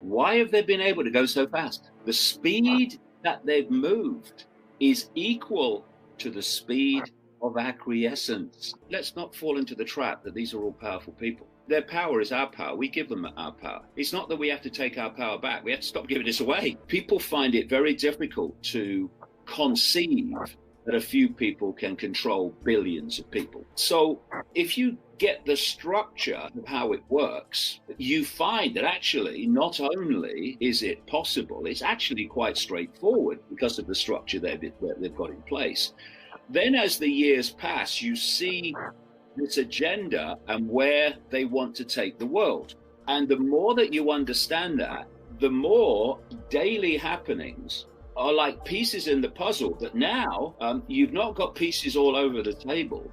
Why have they been able to go so fast? The speed that they've moved is equal to the speed of acquiescence. Let's not fall into the trap that these are all powerful people. Their power is our power. We give them our power. It's not that we have to take our power back. We have to stop giving this away. People find it very difficult to conceive that a few people can control billions of people. So if you get the structure of how it works, you find that actually not only is it possible, it's actually quite straightforward because of the structure they've got in place. Then as the years pass, you see this agenda and where they want to take the world. And the more that you understand that, the more daily happenings are like pieces in the puzzle. But now you've not got pieces all over the table.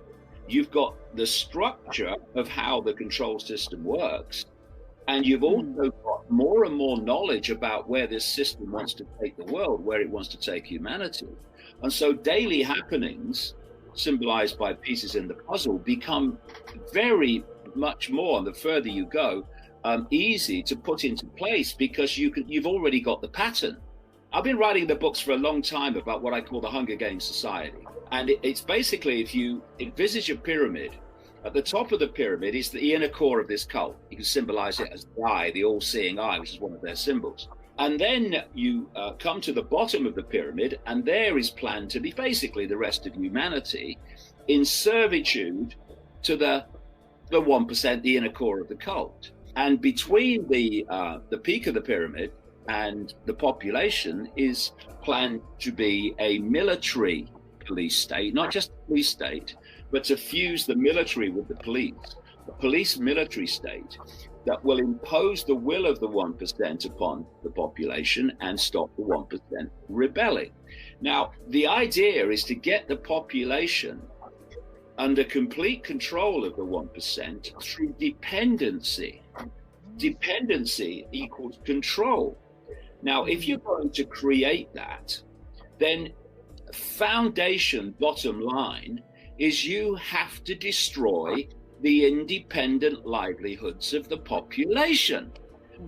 You've got the structure of how the control system works. And you've also got more and more knowledge about where this system wants to take the world, where it wants to take humanity. And so daily happenings, symbolized by pieces in the puzzle, become very much more, and the further you go, easy to put into place because you've already got the pattern. I've been writing the books for a long time about what I call the Hunger Games society. And it's basically, if you envisage a pyramid, at the top of the pyramid is the inner core of this cult. You can symbolize it as the eye, the all-seeing eye, which is one of their symbols. And then you come to the bottom of the pyramid, and there is planned to be basically the rest of humanity in servitude to the 1%, the inner core of the cult. And between the peak of the pyramid and the population is planned to be a military police state, not just a police state, but to fuse the military with the police military state that will impose the will of the 1% upon the population and stop the 1% rebelling. Now, the idea is to get the population under complete control of the 1% through dependency. Dependency equals control. Now, if you're going to create that, then foundation, bottom line, is you have to destroy the independent livelihoods of the population.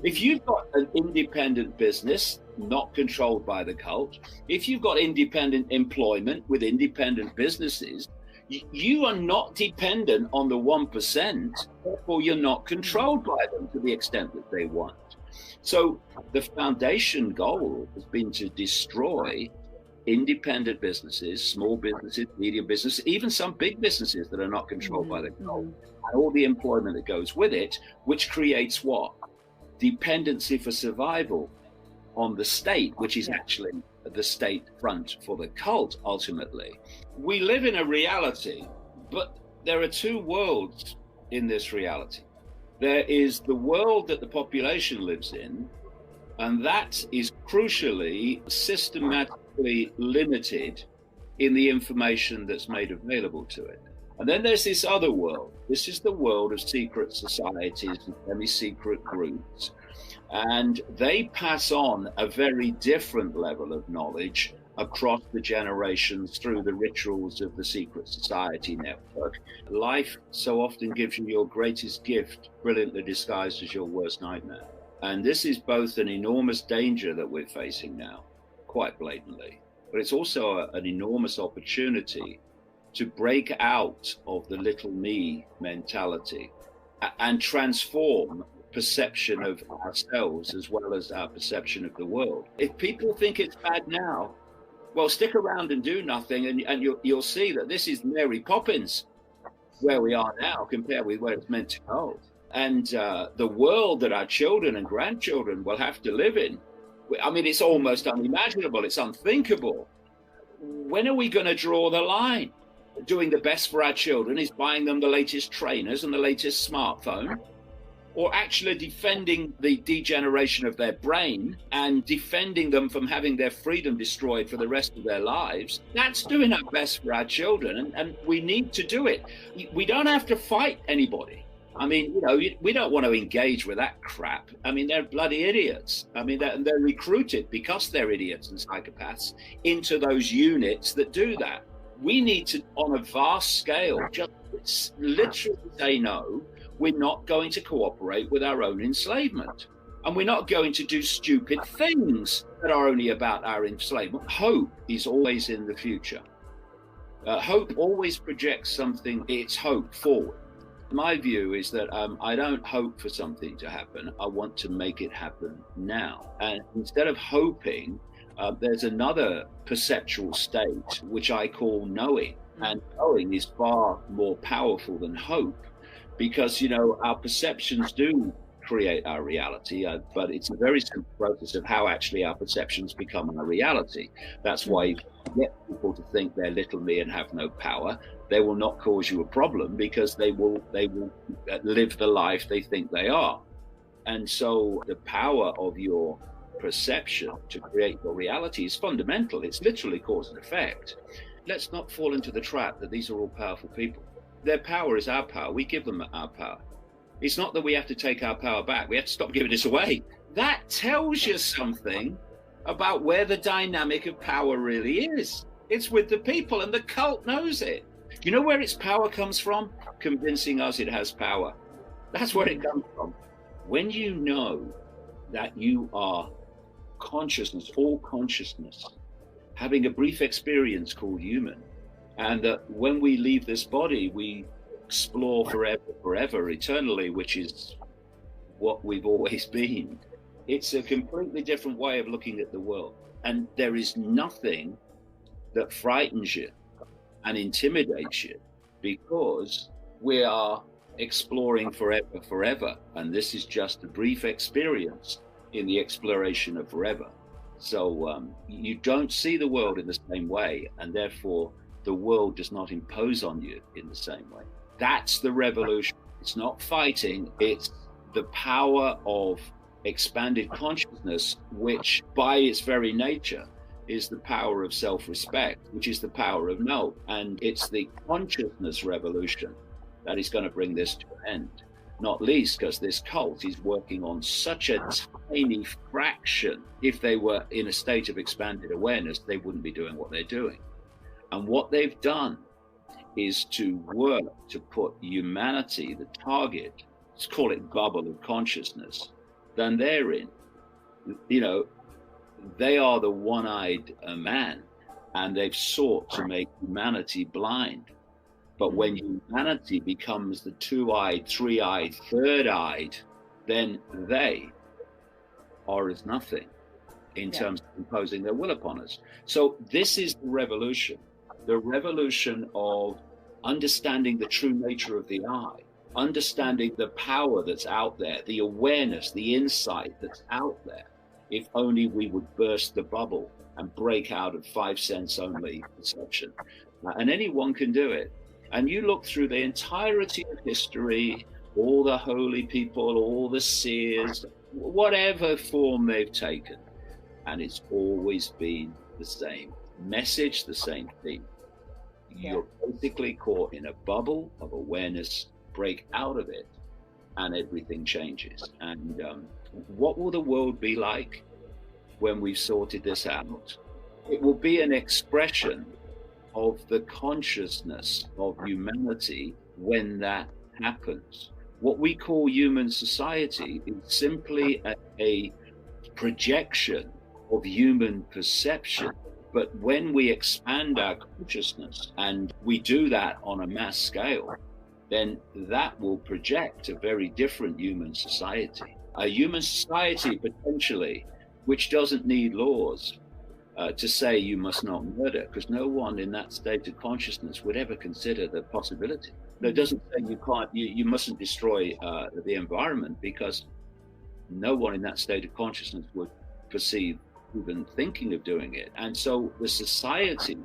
If you've got an independent business not controlled by the cult, if you've got independent employment with independent businesses, you are not dependent on the 1%, therefore you're not controlled by them to the extent that they want. So the foundation goal has been to destroy independent businesses, small businesses, medium businesses, even some big businesses that are not controlled by the cult, and all the employment that goes with it, which creates what? Dependency for survival on the state, which is actually the state front for the cult, ultimately. We live in a reality, but there are two worlds in this reality. There is the world that the population lives in, and that is crucially systematically limited in the information that's made available to it. And then there's this other world. This is the world of secret societies and semi-secret groups. And they pass on a very different level of knowledge across the generations through the rituals of the secret society network. Life so often gives you your greatest gift, brilliantly disguised as your worst nightmare. And this is both an enormous danger that we're facing now, quite blatantly, but it's also an enormous opportunity to break out of the little me mentality and transform perception of ourselves as well as our perception of the world. If people think it's bad now, well, stick around and do nothing, and you'll see that this is Mary Poppins, where we are now compared with where it's meant to go. And the world that our children and grandchildren will have to live in, I mean, it's almost unimaginable. It's unthinkable. When are we going to draw the line? Doing the best for our children is buying them the latest trainers and the latest smartphone, or actually defending the degeneration of their brain and defending them from having their freedom destroyed for the rest of their lives. That's doing our best for our children, and we need to do it. We don't have to fight anybody. I mean, you know, we don't want to engage with that crap. I mean, they're bloody idiots. I mean, they're recruited because they're idiots and psychopaths into those units that do that. We need to, on a vast scale, just literally say no. We're not going to cooperate with our own enslavement. And we're not going to do stupid things that are only about our enslavement. Hope is always in the future. Hope always projects something, it's hope forward. My view is that I don't hope for something to happen. I want to make it happen now. And instead of hoping, there's another perceptual state, which I call knowing. And knowing is far more powerful than hope because, our perceptions do create our reality, but it's a very simple process of how actually our perceptions become our reality. That's why you get people to think they're little me and have no power. They will not cause you a problem because they will live the life they think they are. And so the power of your perception to create your reality is fundamental. It's literally cause and effect. Let's not fall into the trap that these are all powerful people. Their power is our power. We give them our power. It's not that we have to take our power back. We have to stop giving this away. That tells you something about where the dynamic of power really is. It's with the people, and the cult knows it. You know where its power comes from? Convincing us it has power. That's where it comes from. When you know that you are consciousness, all consciousness, having a brief experience called human, and that when we leave this body, we explore forever, eternally, which is what we've always been. It's a completely different way of looking at the world. And there is nothing that frightens you and intimidates you because we are exploring forever. And this is just a brief experience in the exploration of forever. So you don't see the world in the same way, and therefore the world does not impose on you in the same way. That's the revolution. It's not fighting, it's the power of expanded consciousness, which by its very nature is the power of self-respect, which is the power of no. And it's the consciousness revolution that is going to bring this to an end, not least because this cult is working on such a tiny fraction. If they were in a state of expanded awareness, they wouldn't be doing what they're doing. And what they've done is to work to put humanity, the target, let's call it bubble of consciousness, then they're in. They are the one-eyed man, and they've sought to make humanity blind. But when humanity becomes the two-eyed, three-eyed, third-eyed, then they are as nothing in terms of imposing their will upon us. So this is the revolution of understanding the true nature of the I, understanding the power that's out there, the awareness, the insight that's out there. If only we would burst the bubble and break out of 5 sense only perception. And anyone can do it. And you look through the entirety of history, all the holy people, all the seers, whatever form they've taken, and it's always been the same message, the same theme. You're basically caught in a bubble of awareness, break out of it, and everything changes. And what will the world be like when we've sorted this out? It will be an expression of the consciousness of humanity when that happens. What we call human society is simply a projection of human perception. But when we expand our consciousness, and we do that on a mass scale, then that will project a very different human society. A human society, potentially, which doesn't need laws to say you must not murder, because no one in that state of consciousness would ever consider the possibility. It doesn't say you mustn't destroy the environment, because no one in that state of consciousness would perceive even thinking of doing it. And so the society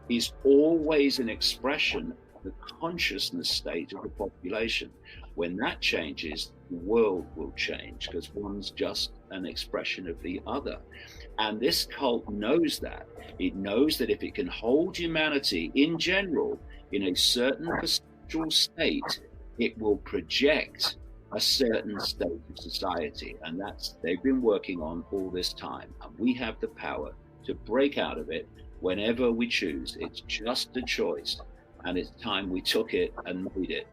is always an expression of the consciousness state of the population. When that changes, the world will change, because one's just an expression of the other. And this cult knows that. It knows that if it can hold humanity in general in a certain perceptual state, it will project a certain state of society. And that's they've been working on all this time. And we have the power to break out of it whenever we choose. It's just a choice. And it's time we took it and made it.